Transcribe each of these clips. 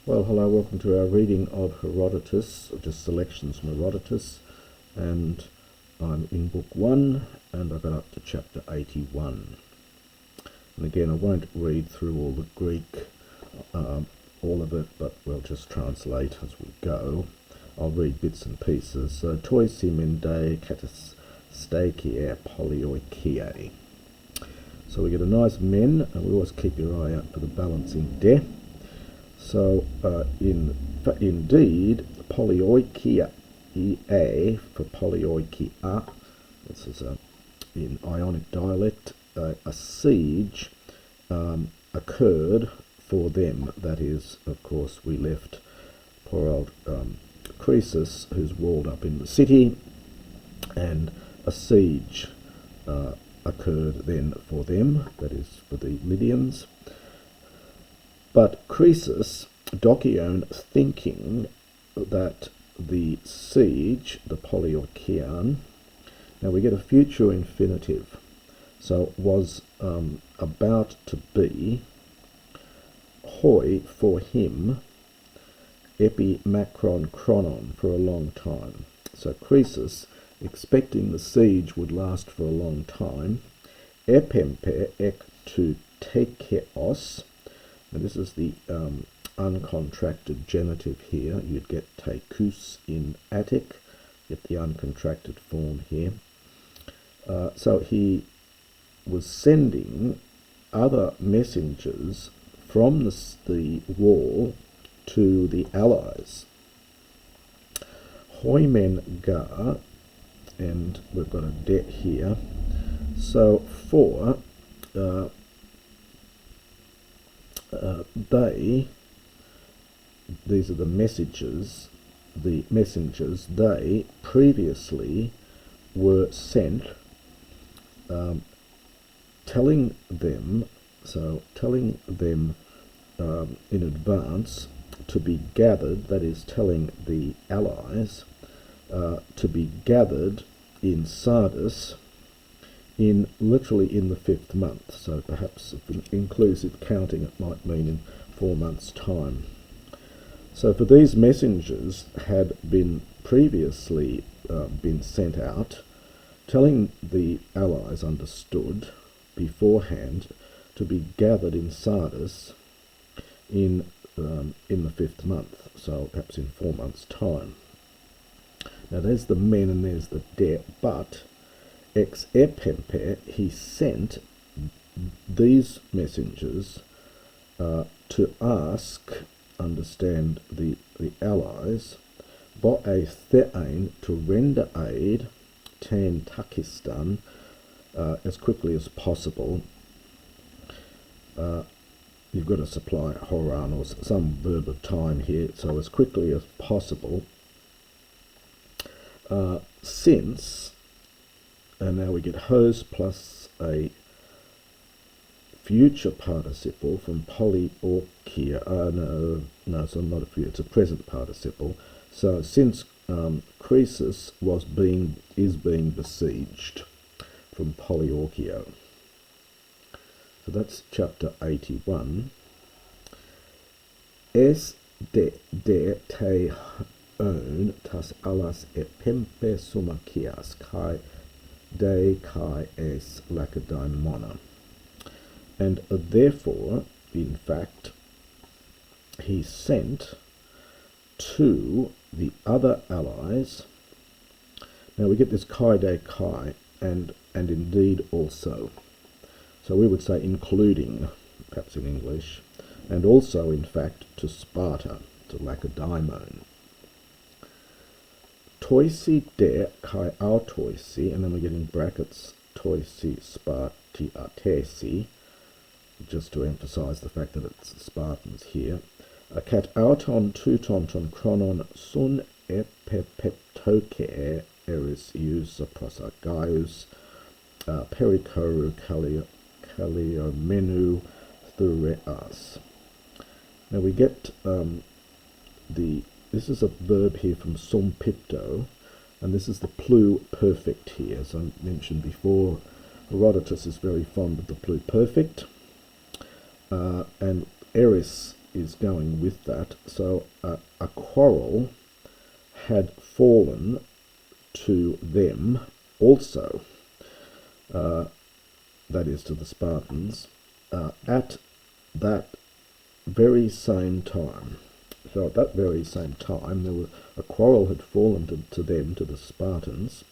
Well, hello, welcome to our reading of Herodotos, just selections from Herodotos, and I'm in book 1, and I got up to chapter 81. And again, I won't read through all the Greek, all of it, but we'll just translate as we go. I'll read bits and pieces. So, toisi mende katastakia polyoikiae. So we get a nice men, and we always keep your eye out for the balancing de. So, indeed, polyoikia, ea for polyoikia, this is in Ionic dialect, a siege occurred for them. That is, of course, we left poor old Kroisos, who's walled up in the city, and a siege occurred then for them, that is, for the Lydians. But Kroisos, Dokion, thinking that the siege, the polyoikian, now we get a future infinitive, so was about to be, hoi for him, epi macron chronon for a long time. So Kroisos, expecting the siege would last for a long time, epempe ek to tekeos, and this is the uncontracted genitive here. You'd get tekus in Attic, get the uncontracted form here. So he was sending other messengers from the wall to the allies. Hoimen gar, and we've got a det here. So for these are the messengers, they previously were sent telling them in advance to be gathered, that is, telling the allies to be gathered in Sardis literally in the 5th month. So perhaps inclusive counting, it might mean in 4 months' time. So for these messengers had been previously been sent out, telling the allies, understood beforehand, to be gathered in Sardis in the 5th month, so perhaps in 4 months' time. Now there's the men and there's the de, but ex epempe, he sent these messengers to ask, understand the allies, bo a theain, to render aid, ten Takistan, as quickly as possible. You've got to supply horan or some verb of time here, so as quickly as possible, since, and now we get hos plus a future participle from polyoikia. No, so not a future, it's a present participle. So since Kroisos is being besieged, from polyoikio. So that's chapter 81. Es de te own tas alas epempe sumakias kai de kai es lacedaemona. And therefore, in fact, he sent to the other allies. Now we get this kai de kai, and indeed also. So we would say including, perhaps in English, and also, in fact, to Sparta, to Lacedaemon. Toisi de kai autoisi, and then we get in brackets toisi Sparti atesi, just to emphasize the fact that it's Spartans here. Kat auton tutonton chronon sun epepeptoke eris ius prosagaius perikoru kaliomenu thureas. Now we get this is a verb here from sumpipto, and this is the pluperfect here. As I mentioned before, Herodotos is very fond of the pluperfect, and eris is going with that. So a quarrel had fallen to them also, that is to the Spartans, at that very same time. So at that very same time, there was a quarrel had fallen to them, to the Spartans,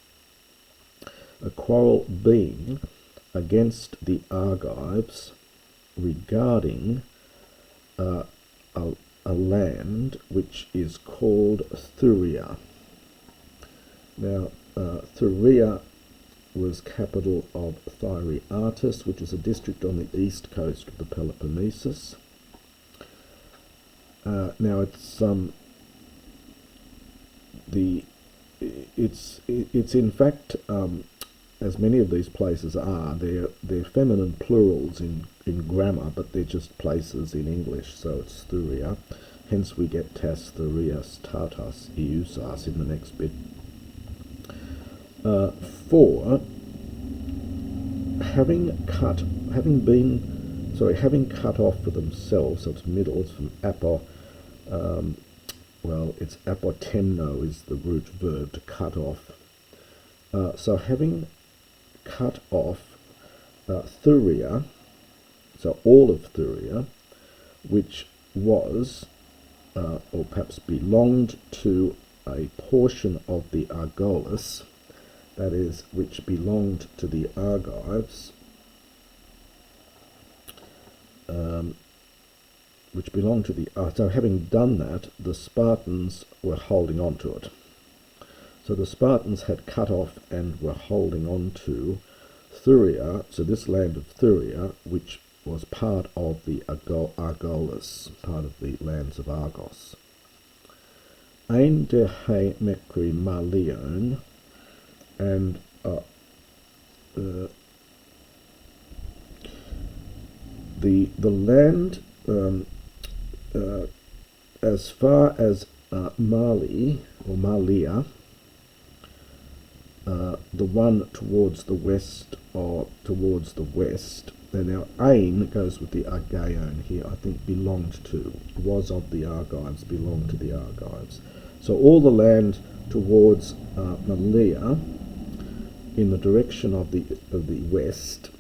a quarrel being against the Argives regarding a land which is called Thuria. Now, Thuria was capital of Thyreatis, which is a district on the east coast of the Peloponnesus. Now it's in fact, as many of these places are, they're feminine plurals in grammar, but they're just places in English, so it's Thuria. Hence we get Tas, Thurias, Tartas, Iusas in the next bit. For having cut off for themselves, so it's middle, it's from apo, it's apotemno is the root verb, to cut off. So having cut off Thuria, so all of Thuria, which was, or perhaps belonged to a portion of the Argolis, that is, which belonged to the Argives, so having done that, the Spartans were holding on to it. So the Spartans had cut off and were holding on to Thuria, so this land of Thuria, which was part of the Argolis, part of the lands of Argos. Ein de he mekri malion, and the land as far as Mali or Malia, the one towards the west, and now Ain goes with the Argaion here, I think belonged to, was of the Argives, belonged to the Argives. So all the land towards Malia, in the direction of the west,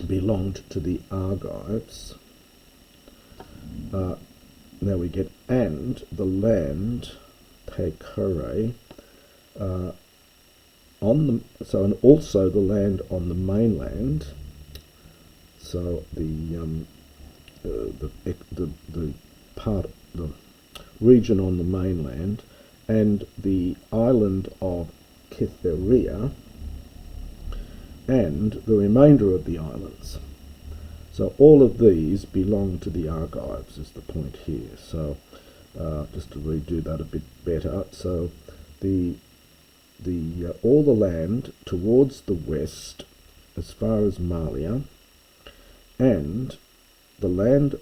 belonged to the Argives. Now we get and the land Tekure, and also the land on the mainland. So the region on the mainland, and the island of Cytherea, and the remainder of the islands. So all of these belong to the Argives, is the point here. So just to redo that a bit better, so all the land towards the west, as far as Malia, and the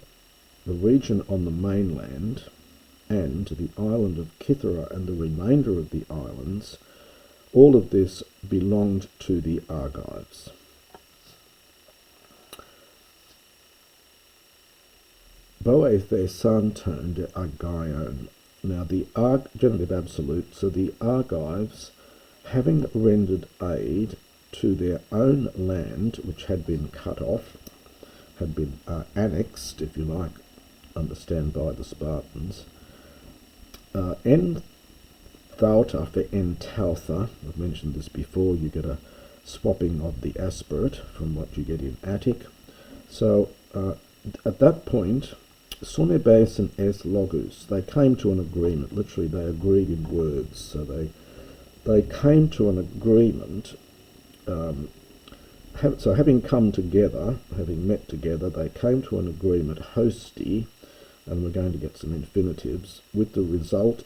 region on the mainland, and the island of Cythera and the remainder of the islands, all of this belonged to the Argives. Boethe Santon de Argaion. Now the genitive absolute, so the Argives, having rendered aid to their own land, which had been cut off, had been annexed, if you like, understand, by the Spartans, en thauta for entauta, I've mentioned this before, you get a swapping of the aspirate from what you get in Attic. So at that point, Sonebes and Es Logus, they came to an agreement. Literally, they agreed in words. So they came to an agreement. So having come together, having met together, they came to an agreement, hosti, and we're going to get some infinitives, with the result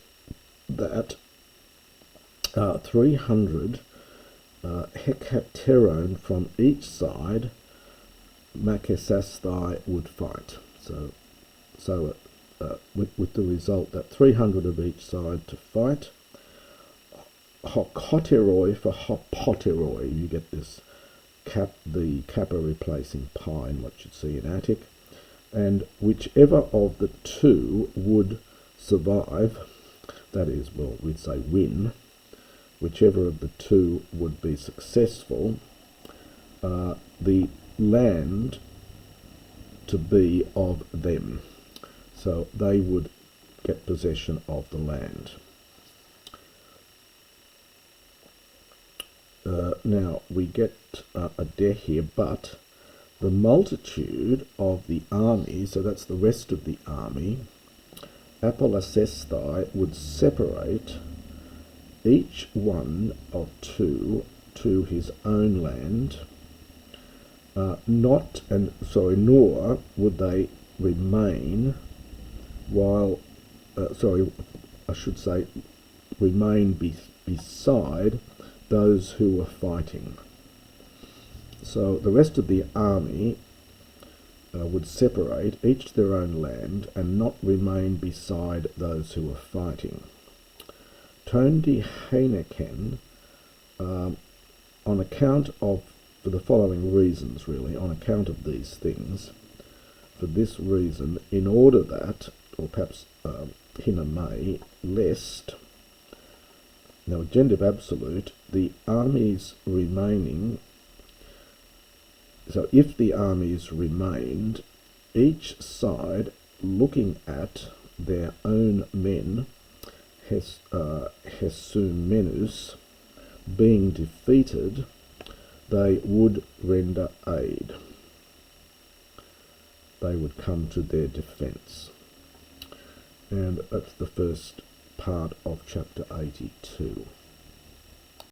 that 300 hekateron from each side, Makesasthai would fight. So with the result that 300 of each side to fight. Hokoteroi for hopoteroi, you get this the kappa replacing pi in what you see in Attic. and whichever of the two would survive, that is, well, we'd say win, whichever of the two would be successful, the land to be of them. So they would get possession of the land. Now we get a de here, but the multitude of the army, so that's the rest of the army, apolasestai, would separate each one of two to his own land, nor would they remain while, remain beside those who were fighting. So the rest of the army would separate, each to their own land, and not remain beside those who were fighting. Tondi Heineken, on account of, for the following reasons really, on account of these things, for this reason, in order that, or perhaps hinamei, lest, now genitive absolute, the armies remaining, so if the armies remained, each side looking at their own men, Hesumenus, being defeated, they would render aid. They would come to their defence. And that's the first part of chapter 82.